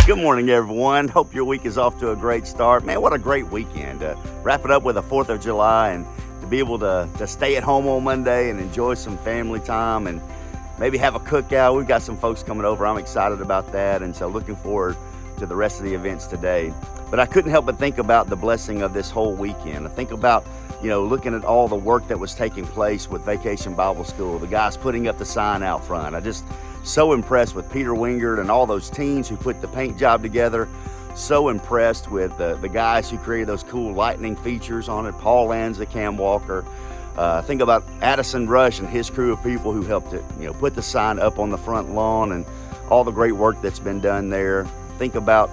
Good morning, everyone. Hope your week is off to a great start. Man, what a great weekend. Wrap it up with the 4th of July and to be able to stay at home on Monday and enjoy some family time and maybe have a cookout. We've got some folks coming over. I'm excited about that, and so looking forward to the rest of the events today. But I couldn't help but think about the blessing of this whole weekend. I think about, looking at all the work that was taking place with Vacation Bible School, the guys putting up the sign out front. I just so impressed with Peter Wingard and all those teens who put the paint job together. So impressed with the guys who created those cool lightning features on it. Paul Lanza, Cam Walker. Think about Addison Rush and his crew of people who helped it, put the sign up on the front lawn and all the great work that's been done there. Think about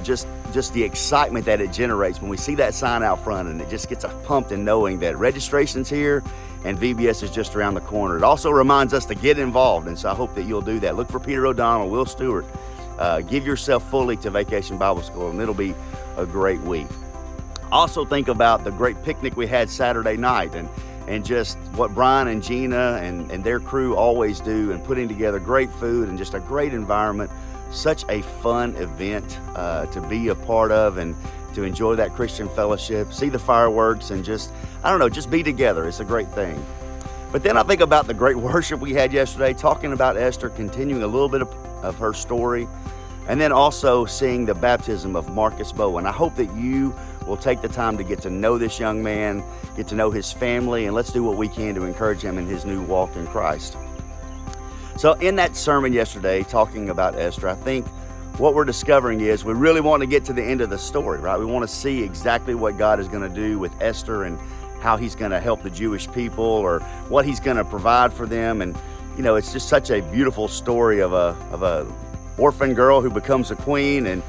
just the excitement that it generates when we see that sign out front, and it just gets us pumped in knowing that registration's here and VBS is just around the corner. It also reminds us to get involved, and so I hope that you'll do that. Look for Peter O'Donnell, Will Stewart. Give yourself fully to Vacation Bible School, and it'll be a great week. Also think about the great picnic we had Saturday night and just what Brian and Gina and their crew always do, and putting together great food and just a great environment. Such a fun event to be a part of and to enjoy that Christian fellowship, see the fireworks, and just be together. It's a great thing. But then I think about the great worship we had yesterday, talking about Esther, continuing a little bit of her story, and then also seeing the baptism of Marcus Bowen. I hope that you will take the time to get to know this young man, get to know his family, and let's do what we can to encourage him in his new walk in Christ. So in that sermon yesterday, talking about Esther, I think what we're discovering is we really want to get to the end of the story, right? We want to see exactly what God is going to do with Esther and how he's going to help the Jewish people, or what he's going to provide for them. And, it's just such a beautiful story of a orphan girl who becomes a queen, and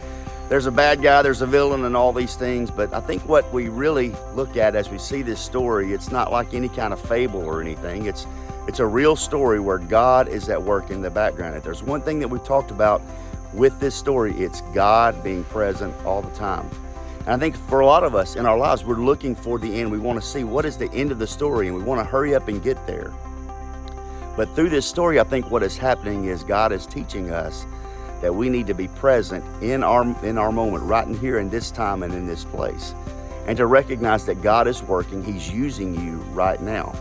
there's a bad guy, there's a villain, and all these things. But I think what we really look at as we see this story, it's not like any kind of fable or anything. It's a real story where God is at work in the background. If there's one thing that we've talked about with this story, it's God being present all the time. And I think for a lot of us in our lives, we're looking for the end. We want to see what is the end of the story, and we want to hurry up and get there. But through this story, I think what is happening is God is teaching us that we need to be present in our moment, right in here in this time and in this place, and to recognize that God is working. He's using you right now.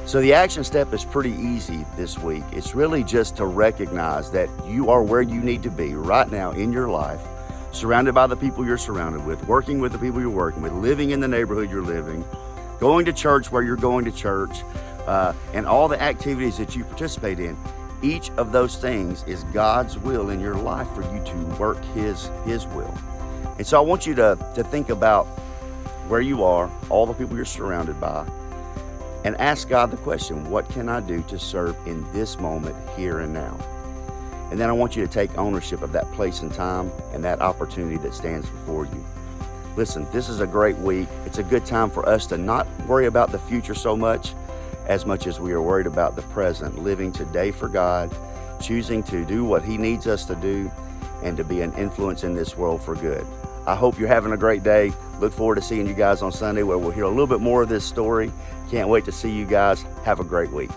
So the action step is pretty easy this week. It's really just to recognize that you are where you need to be right now in your life, surrounded by the people you're surrounded with, working with the people you're working with, living in the neighborhood you're living, going to church where you're going to church, and all the activities that you participate in. Each of those things is God's will in your life for you to work His will. And so I want you to think about where you are, all the people you're surrounded by, and ask God the question, what can I do to serve in this moment, here and now? And then I want you to take ownership of that place and time and that opportunity that stands before you. Listen, this is a great week. It's a good time for us to not worry about the future so much as we are worried about the present, living today for God, choosing to do what He needs us to do, and to be an influence in this world for good. I hope you're having a great day. Look forward to seeing you guys on Sunday, where we'll hear a little bit more of this story. Can't wait to see you guys. Have a great week.